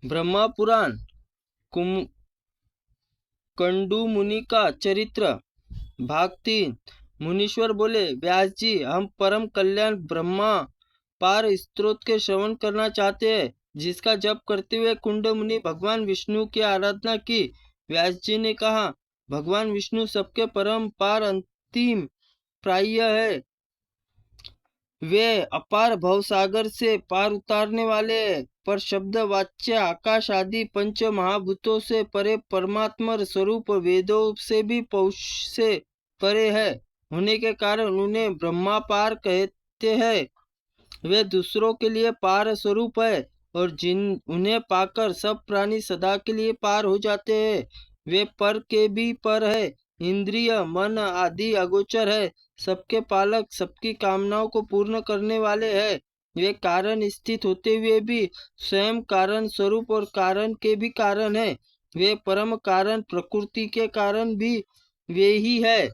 ब्रह्मा पुराण कंडू मुनि का चरित्र भाग 3। मुनीश्वर बोले, व्यास जी, हम परम कल्याण ब्रह्मा पार स्त्रोत के श्रवण करना चाहते हैं, जिसका जप करते हुए कुंड मुनि भगवान विष्णु की आराधना की। व्यास जी ने कहा, भगवान विष्णु सबके परम पार अंतिम प्राय है। वे अपार भवसागर से पार उतारने वाले हैं, पर शब्द वाच्य आकाश आदि पंच महाभूतों से परे परमात्मा स्वरूप वेदों से भी पौष से परे है होने के कारण उन्हें ब्रह्मा पार कहते हैं। वे दूसरों के लिए पार स्वरूप है और जिन उन्हें पाकर सब प्राणी सदा के लिए पार हो जाते हैं। वे पर के भी पर है, इंद्रिय मन आदि अगोचर है, सबके पालक, सबकी कामनाओं को पूर्ण करने वाले हैं। वे कारण स्थित होते हुए भी स्वयं कारण स्वरूप और कारण के भी कारण है। वे परम कारण प्रकृति के कारण भी वे ही है,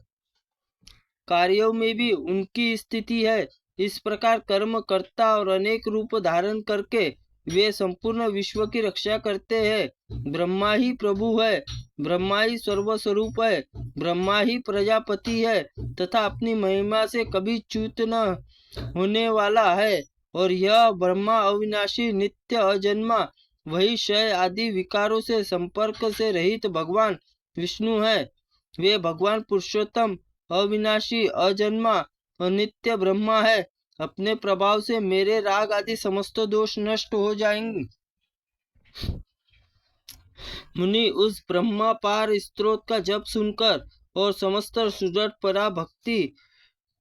कार्यों में भी उनकी स्थिति है। इस प्रकार कर्म करता और अनेक रूप धारण करके वे संपूर्ण विश्व की रक्षा करते हैं। ब्रह्मा ही प्रभु है, ब्रह्मा ही सर्वस्वरूप है, ब्रह्मा ही प्रजापति है तथा अपनी महिमा से कभी च्युत न होने वाला है। और यह ब्रह्मा अविनाशी नित्य अजन्मा वही क्षय आदि विकारों से संपर्क से रहित भगवान विष्णु है। वे भगवान पुरुषोत्तम अविनाशी अजन्मा अनित्य ब्रह्मा है। अपने प्रभाव से मेरे राग आदि समस्त दोष नष्ट हो जाएंगे। मुनि उस ब्रह्मा पार स्त्रोत का जप सुनकर और समस्त सुदृढ़ परा भक्ति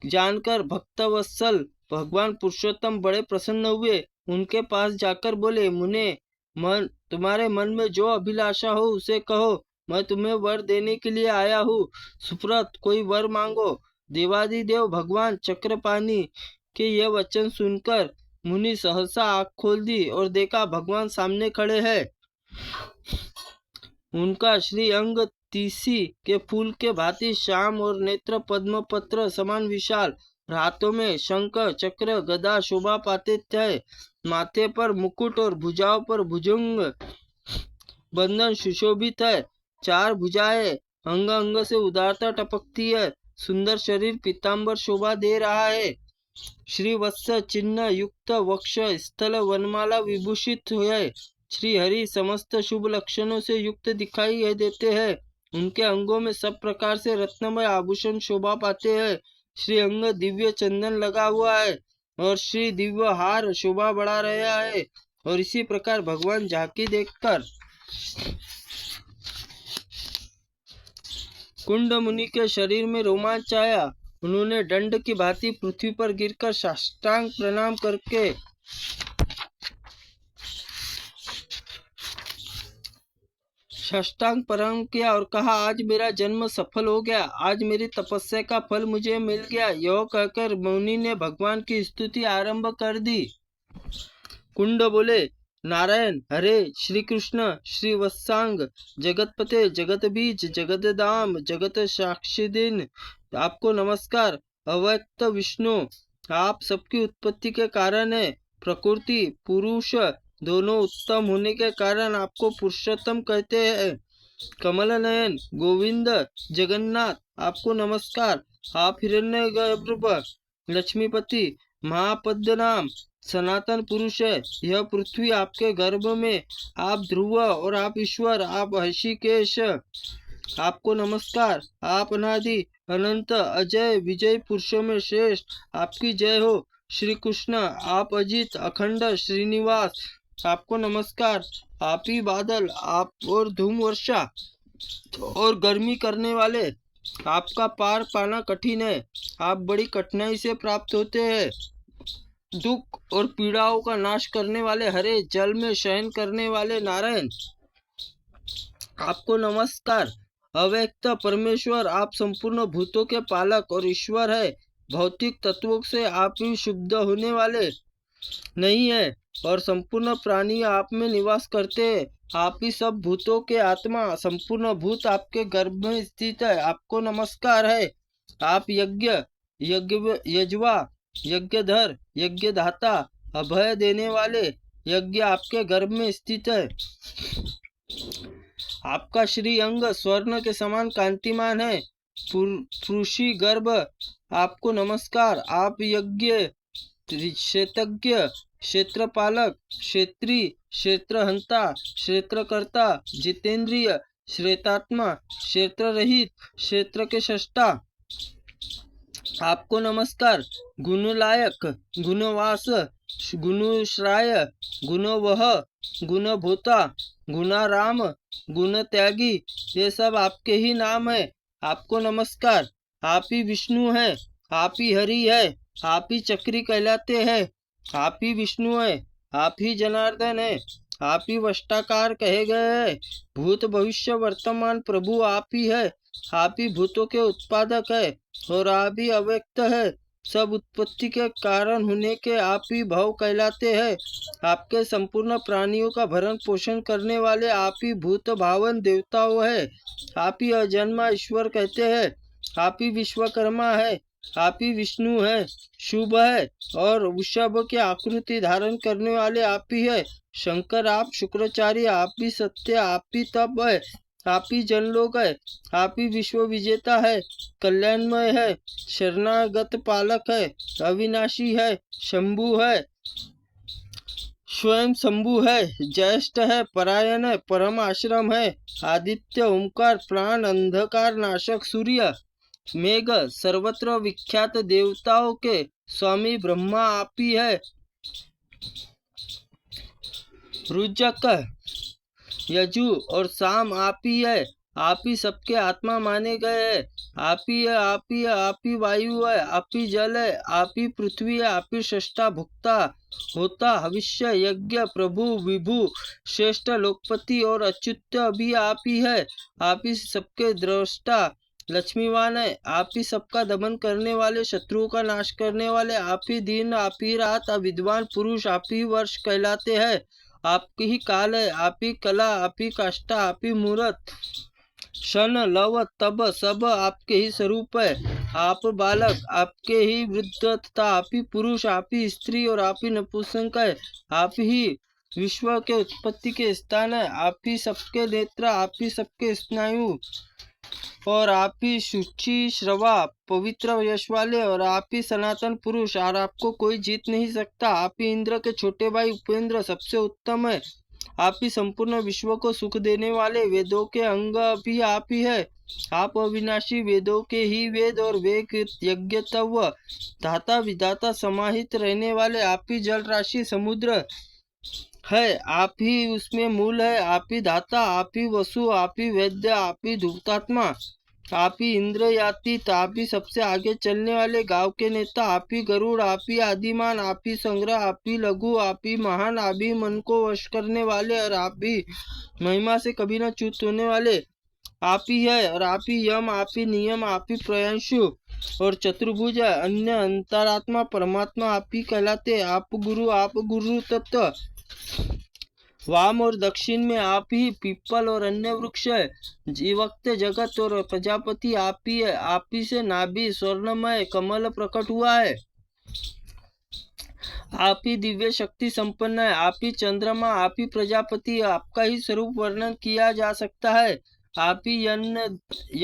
जानकर भक्तवत्सल भगवान पुरुषोत्तम बड़े प्रसन्न हुए। उनके पास जाकर बोले, मुने, तुम्हारे मन में जो अभिलाषा हो उसे कहो, मैं तुम्हें वर देने के लिए आया हूँ। सुप्रत, कोई वर मांगो। देवादिदेव भगवान चक्रपाणी के ये वचन सुनकर मुनि सहसा आँख खोल दी और देखा भगवान सामने खड़े हैं। उनका श्री अंग तीसी के फूल के भांति श्याम और नेत्र पद्म पत्र समान विशाल, हाथों में शंख चक्र गदा शोभा पाते थे। माथे पर मुकुट और भुजाओं पर भुजंग बंधन सुशोभित है। चार भुजाएं अंग अंग से उदारता टपकती है। सुंदर शरीर पीताम्बर शोभा दे रहा है। श्री वत्स चिन्ह युक्त वक्ष स्थल वनमाला विभूषित है। श्री हरि समस्त शुभ लक्षणों से युक्त दिखाई देते हैं। उनके अंगों में सब प्रकार से रत्नमय आभूषण शोभा पाते हैं। श्री अंग दिव्य चंदन लगा हुआ है और श्री दिव्य हार शोभा बढ़ा रहा है। और इसी प्रकार भगवान झांकी देखकर कुंड मुनि के शरीर में रोमांच आया। उन्होंने दंड की भांति पृथ्वी पर गिरकर साष्टांग प्रणाम करके साष्टांग प्रणाम किया और कहा, आज मेरा जन्म सफल हो गया, आज मेरी तपस्या का फल मुझे मिल गया। यह कहकर मुनि ने भगवान की स्तुति आरंभ कर दी। कुंड बोले, नारायण, हरे, श्री कृष्ण, श्री वत्सांग, जगतपते, जगत बीज, जगत दाम, जगत साक्षिदिन, आपको नमस्कार। अव्यक्त विष्णु, आप सबकी उत्पत्ति के कारण है। प्रकृति पुरुष दोनों उत्तम होने के कारण आपको पुरुषोत्तम कहते हैं। कमल नयन गोविंद जगन्नाथ, आपको नमस्कार। आप हिरण्यगर्भ लक्ष्मीपति महापद्मनाम सनातन पुरुष है। यह पृथ्वी आपके गर्भ में, आप ध्रुव और आप ईश्वर, आप हृषिकेश, आपको नमस्कार। आप अनादि अनंत अजय विजय पुरुषों में श्रेष्ठ, आपकी जय हो। श्री कृष्ण, आप अजित अखंड श्रीनिवास, आपको नमस्कार। आप ही बादल, आप और धूम वर्षा और गर्मी करने वाले, आपका पार पाना कठिन है, आप बड़ी कठिनाई से प्राप्त होते हैं। दुख और पीड़ाओं का नाश करने वाले, हरे जल में शयन करने वाले नारायण, आपको नमस्कार। अव्यक्त परमेश्वर, आप संपूर्ण भूतों के पालक और ईश्वर है। भौतिक तत्वों से आप ही शुद्ध होने वाले नहीं है और संपूर्ण प्राणी आप में निवास करते हैं। आप ही सब भूतों के आत्मा, संपूर्ण भूत आपके गर्भ में स्थित है, आपको नमस्कार है। आप यज्ञ यज्ञ यजवा, यज्ञधर, यज्ञदाता, अभय देने वाले, यज्ञ आपके गर्भ में स्थित है। आपका श्री अंग स्वर्ण के समान कांतिमान है। पुरुषी गर्भ आपको नमस्कार। आप यज्ञ, क्षेत्रज्ञ, क्षेत्रपालक, क्षेत्री, क्षेत्रहंता, क्षेत्रकर्ता, जितेंद्रिय, श्वेतात्मा, क्षेत्र रहित, क्षेत्र के सृष्टा आपको नमस्कार। गुणलायक, गुणवास, गुणश्राय, गुणवह, गुणभोता, गुणाराम, गुणत्यागी, ये सब आपके ही नाम है। आपको नमस्कार। आप ही विष्णु है, आप ही हरि है, आप ही चक्री कहलाते हैं। आप ही विष्णु है, आप ही जनार्दन है, आप ही वष्टाकार कहे गए हैं। भूत भविष्य वर्तमान प्रभु आप ही है। आप ही भूतों के उत्पादक है और आप ही अव्यक्त है। सब उत्पत्ति के कारण होने के आप ही भव कहलाते हैं। आपके संपूर्ण प्राणियों का भरण पोषण करने वाले आप ही भूत भावन देवताओं है। आप ही अजन्मा ईश्वर कहते हैं। आप ही विश्वकर्मा है, आप ही विष्णु है, शुभ है और वृषभ की आकृति धारण करने वाले आप ही है। शंकर आप शुक्राचार्य, आप ही सत्य, आप ही तप है, आप ही जनलोक है, आप ही विश्व विजेता है, कल्याणमय है, शरणागत पालक है, अविनाशी है, शंभु है, स्वयं शंभु है, ज्येष्ठ है, परायण है, परम आश्रम है, आदित्य, ओंकार, प्राण, अंधकार नाशक, सूर्य, मेघ, सर्वत्र विख्यात देवताओं के स्वामी ब्रह्मा आप ही है। रुजक, यजु और साम आप ही है। आप ही सबके आत्मा माने गए हैं। आप ही है, आप ही है, आप ही वायु है, आप ही जल है, आप ही पृथ्वी है, आप ही सृष्टा भुक्ता होता भविष्य यज्ञ प्रभु विभु श्रेष्ठ लोकपति और अच्युत भी आप ही है। आप ही सबके दृष्टा लक्ष्मीवान है। आप ही सबका दमन करने वाले, शत्रुओं का नाश करने वाले, आप ही दिन, आप ही रात, विद्वान पुरुष, आप ही वर्ष कहलाते हैं। आपकी ही काल है, आप ही कला, आप ही काष्ठा, आप ही मूर्त, क्षण, लव, तब सब आपके ही स्वरूप है। आप बालक, आपके ही वृद्ध तथा आप ही पुरुष, आप ही स्त्री और आप ही नपुंसक है। आप ही विश्व के उत्पत्ति के स्थान है। आप ही सबके नेत्र, आप ही सबके स्नायु और आप ही शुचि श्रवा पवित्र यश वाले और आप ही सनातन पुरुष और आपको कोई जीत नहीं सकता। आप ही इंद्र के छोटे भाई उपेंद्र सबसे उत्तम है। आप ही संपूर्ण विश्व को सुख देने वाले, वेदों के अंग भी आप ही है। आप अविनाशी, वेदों के ही वेद और वेद यज्ञतव धाता विधाता समाहित रहने वाले, आप ही जल राशि समुद्र है, आप ही उसमें मूल है। आप ही धाता, आप ही वसु, आप ही वैद्य, आप ही धूतात्मा, आप ही इंद्रयातीत, आप ही सबसे आगे चलने वाले, गांव के नेता, आप ही गरुड़, आप ही आदिमान, आप ही संग्रह, आप ही लघु, आप ही महान, आप ही मन को वश करने वाले और आप ही महिमा से कभी न च्युत होने वाले आप ही है। और आप ही यम, आप ही नियम, आप ही प्रयांशु और चतुर्भुज, अन्य अंतरात्मा परमात्मा आप ही कहलाते। आप गुरु तत्व, वाम और दक्षिण में आप ही पीपल और अन्य वृक्ष है। जीवक्त जगत और प्रजापति आप ही है। आप ही से नाभि स्वर्णमय कमल प्रकट हुआ है। आप ही दिव्य शक्ति संपन्न है। आप ही चंद्रमा, आप ही प्रजापति, आपका ही स्वरूप वर्णन किया जा सकता है। आप ही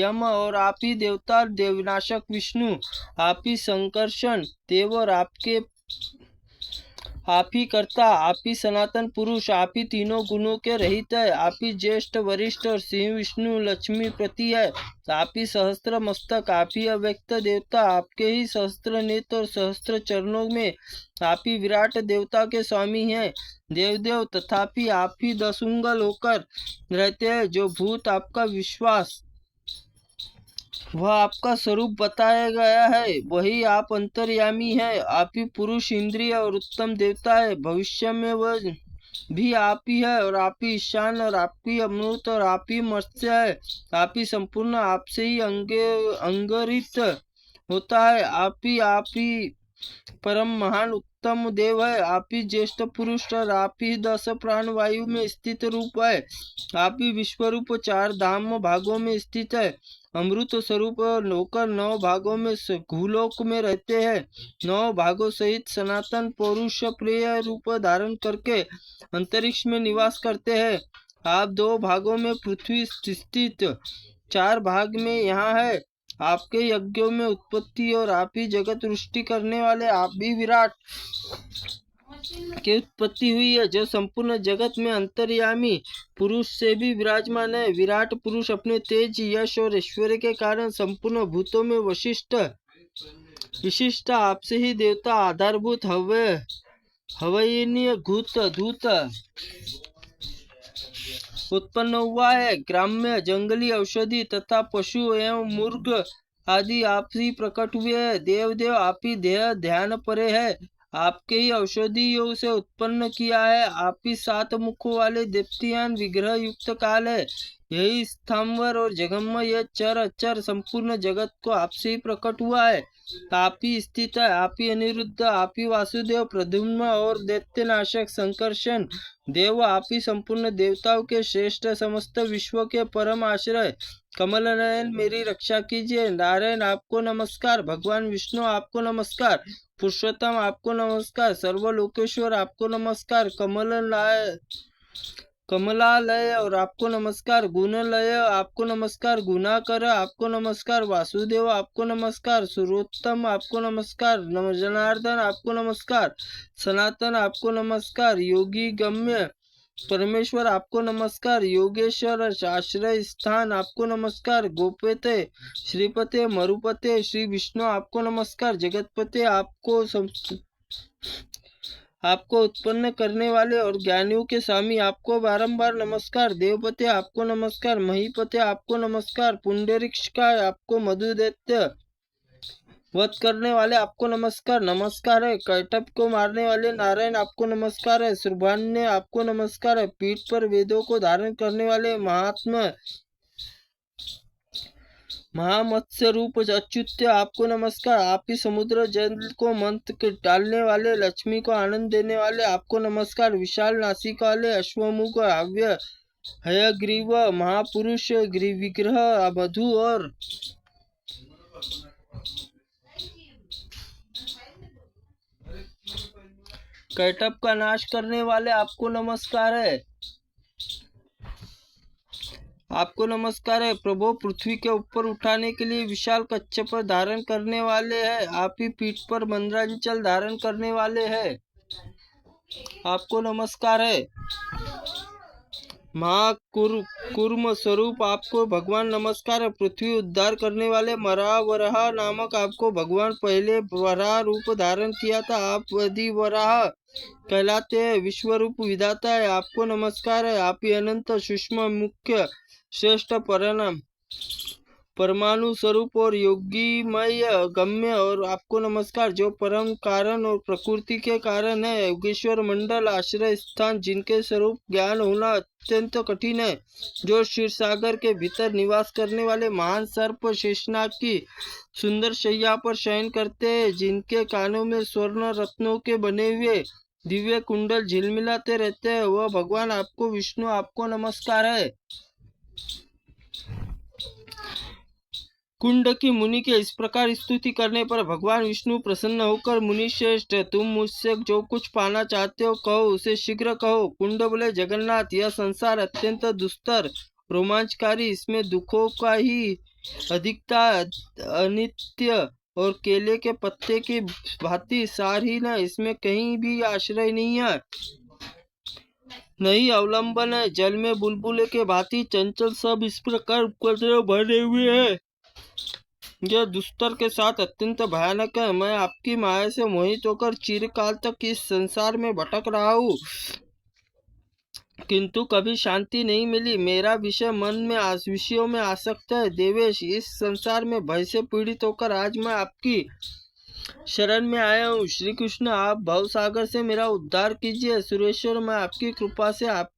यम और आप ही देवता देवनाशक विष्णु, आप ही संकर्षण देव और आप ही कर्ता, आप ही सनातन पुरुष, आप ही तीनों गुणों के रहित है। आप ही ज्येष्ठ वरिष्ठ और सिंह विष्णु लक्ष्मी प्रति है। आप ही सहस्त्र मस्तक, आप ही अव्यक्त देवता, आपके ही सहस्त्र नेत्र और सहस्त्र चरणों में आप ही विराट देवता के स्वामी हैं। देवदेव तथापि आप ही दसुंगल होकर रहते हैं। जो भूत आपका विश्वास वह आपका स्वरूप बताया गया है, वही आप अंतर्यामी है। आप ही पुरुष, इंद्रिय और उत्तम देवता है। भविष्य में वह भी आप ही है और आप ही ईशान और आप ही अमृत और आप ही मत्स्य है। आप ही संपूर्ण आपसे ही अंगरित होता है। आप ही परम महान सर्वोत्तम देव है। आप ही ज्येष्ठ पुरुष और आप ही 10 प्राण वायु में स्थित रूप है। आप ही विश्व रूप 4 धाम भागों में स्थित है। अमृत स्वरूप होकर 9 भागों में भूलोक में रहते हैं। 9 भागों सहित सनातन पौरुष प्रिय रूप धारण करके अंतरिक्ष में निवास करते हैं। आप 2 भागों में पृथ्वी स्थित, 4 भाग में यहाँ है। आपके यज्ञों में उत्पत्ति और आप ही जगत सृष्टि करने वाले आप भी विराट की उत्पत्ति हुई है, जो संपूर्ण जगत में अंतर्यामी पुरुष से भी विराजमान है। विराट पुरुष अपने तेज, यश और ऐश्वर्य के कारण संपूर्ण भूतों में विशिष्ट आपसे ही देवता आधारभूत हवयनीय धूत उत्पन्न हुआ है। ग्राम्य जंगली औषधि तथा पशु एवं मुर्ग आदि आप ही प्रकट हुए हैं। देव आप ही देह ध्यान परे है। आपके ही औषधियों से उत्पन्न किया है। आप ही 7 मुखों वाले देवतियान विग्रह युक्त काल है। यही स्थावर और जगम्य यह चर अचर संपूर्ण जगत को आपसे ही प्रकट हुआ है। आप ही स्थित है। आप ही अनिरुद्ध, आप ही वासुदेव, प्रद्युम्न और दैत्यनाशक संकर्षण देव, आप ही संपूर्ण देवताओं के श्रेष्ठ, समस्त विश्व के परम आश्रय। कमल नयन मेरी रक्षा कीजिए। नारायण आपको नमस्कार। भगवान विष्णु आपको नमस्कार। पुरुषोत्तम आपको नमस्कार। सर्वलोकेश्वर आपको नमस्कार। कमलालय और आपको नमस्कार। गुणलय आपको नमस्कार। गुणाकर आपको नमस्कार। वासुदेव आपको नमस्कार। सुरोत्तम आपको नमस्कार। जनार्दन आपको नमस्कार। सनातन आपको नमस्कार। योगी गम्य परमेश्वर आपको नमस्कार। योगेश्वर आश्रय स्थान आपको नमस्कार। गोपते श्रीपते मरुपते श्री विष्णु आपको नमस्कार। जगतपते आपको उत्पन्न करने वाले और ज्ञानियों के स्वामी आपको बारंबार नमस्कार। देवपते आपको नमस्कार। महीपते आपको नमस्कार। पुंडरीक्ष का आपको मधुदैत्य वध करने वाले आपको नमस्कार है। कैटभ को मारने वाले नारायण आपको नमस्कार है। सुब्रह्मण्य आपको नमस्कार है। पीठ पर वेदों को धारण करने वाले महामत्स्य रूप अच्युत आपको नमस्कार। आप ही समुद्र जल को मंत्र डालने वाले, लक्ष्मी को आनंद देने वाले आपको नमस्कार। विशाल नासिका वाले अश्वमुख हव्य हयग्रीव महापुरुष विग्रह मधु और कैटभ का नाश करने वाले आपको नमस्कार है। आपको नमस्कार है। प्रभु पृथ्वी के ऊपर उठाने के लिए विशाल कच्छ पर धारण करने वाले हैं। आप ही पीठ पर मंद्रांचल धारण करने वाले हैं। आपको नमस्कार है। महाकुर्म स्वरूप आपको भगवान नमस्कार है। पृथ्वी उद्धार करने वाले वराह नामक आपको भगवान पहले वराह रूप धारण किया था। आप आदि वराह कहलाते हैं। विश्व रूप विधाता है। आपको नमस्कार है। आप ही अनंत सूक्ष्म मुख्य श्रेष्ठ परमाणु स्वरूप और योगीमय गम्य और आपको नमस्कार, जो परम कारण और प्रकृति के कारण है। योगेश्वर मंडल आश्रय स्थान, जिनके स्वरूप ज्ञान होना अत्यंत कठिन है, जो क्षीर सागर के भीतर निवास करने वाले महान सर्प शेषनाग की सुंदर शैया पर शयन करते हैं, जिनके कानों में स्वर्ण रत्नों के बने हुए दिव्य कुंडल झिलमिलाते रहते हैं, वह भगवान आपको विष्णु आपको नमस्कार है। कुंड की मुनि के इस प्रकार स्तुति करने पर भगवान विष्णु प्रसन्न होकर, मुनि श्रेष्ठ, तुम मुझसे जो कुछ पाना चाहते हो कहो, उसे शीघ्र कहो। कुंड बोले, जगन्नाथ, यह संसार अत्यंत दुस्तर रोमांचकारी, इसमें दुखों का ही अधिकता, अनित्य और केले के पत्ते की भांति सारहीन है, इसमें कहीं भी आश्रय नहीं है, नहीं अवलंबन है। जल में बुलबुले के भांति चंचल, सब इस प्रकार उपद्रव भरे हुए है। यह दुस्तर के साथ अत्यंत भयानक है। मैं आपकी माया से मोहित होकर चिरकाल तक इस संसार में भटक रहा हूँ, किंतु कभी शांति नहीं मिली। मेरा विषयों में आसक्त है। देवेश, इस संसार में भय से पीड़ित होकर आज मैं आपकी शरण में आया हूँ। श्री कृष्ण, आप भव सागर से मेरा उद्धार कीजिए। सुरेश्वर, मैं आपकी कृपा से आप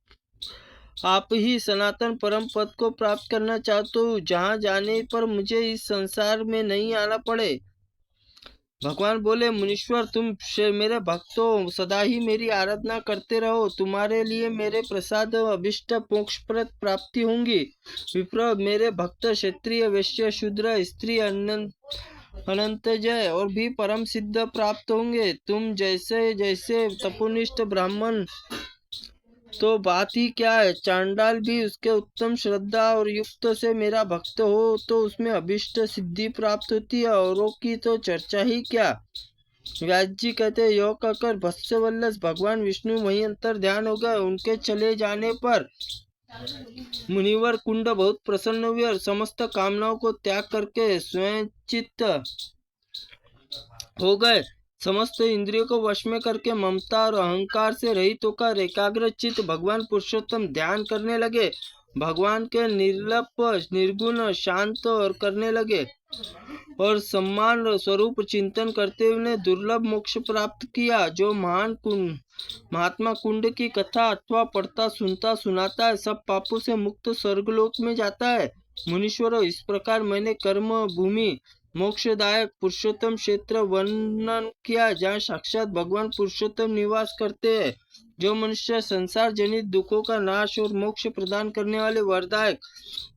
ही सनातन परम पद को प्राप्त करना चाहता हूँ, जहाँ जाने पर मुझे इस संसार में नहीं आना पड़े। भगवान बोले, मुनीश्वर तुम मेरे भक्त हो, सदा ही मेरी आराधना करते रहो, तुम्हारे लिए मेरे प्रसाद अभिष्ट मोक्षप्रद प्राप्ति होंगी। विप्र, मेरे भक्त क्षत्रिय वैश्य शूद्र स्त्री अनंत जय और भी परम सिद्ध प्राप्त होंगे। तुम जैसे जैसे तपोनिष्ठ ब्राह्मण तो बात ही क्या है, चांडाल भी उसके उत्तम श्रद्धा और युक्त से मेरा भक्त हो तो उसमें अभिष्ट सिद्धि प्राप्त होती है, औरों की तो चर्चा ही क्या। व्यास जी कहते, यो कहकर भत्सवल्लभ भगवान विष्णु वहीं अंतर ध्यान हो गए। उनके चले जाने पर मुनिवर कुंड बहुत प्रसन्न हुए और समस्त कामनाओं को त्याग करके स्वयं चित्त हो गए। समस्त इंद्रियों को वश में करके ममता और अहंकार से रहित होकर एकाग्र चित्त भगवान पुरुषोत्तम ध्यान करने लगे। भगवान के निर्लप निर्गुण शांत और करने लगे और सम्मान स्वरूप चिंतन करते हुए दुर्लभ मोक्ष प्राप्त किया। जो महात्मा कुंड की कथा अथवा पढ़ता सुनता सुनाता है, सब पापों से मुक्त स्वर्गलोक में जाता है। मुनीश्वरों, इस प्रकार मैंने कर्म भूमि मोक्षदायक पुरुषोत्तम क्षेत्र वर्णन किया, जहाँ साक्षात भगवान पुरुषोत्तम निवास करते हैं। जो मनुष्य संसार जनित दुखों का नाश और मोक्ष प्रदान करने वाले वरदायक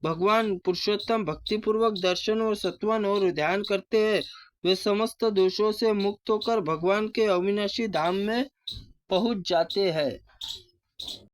भगवान पुरुषोत्तम भक्ति पूर्वक दर्शन और सत्वन और ध्यान करते हैं, वे समस्त दोषों से मुक्त होकर भगवान के अविनाशी धाम में पहुंच जाते हैं।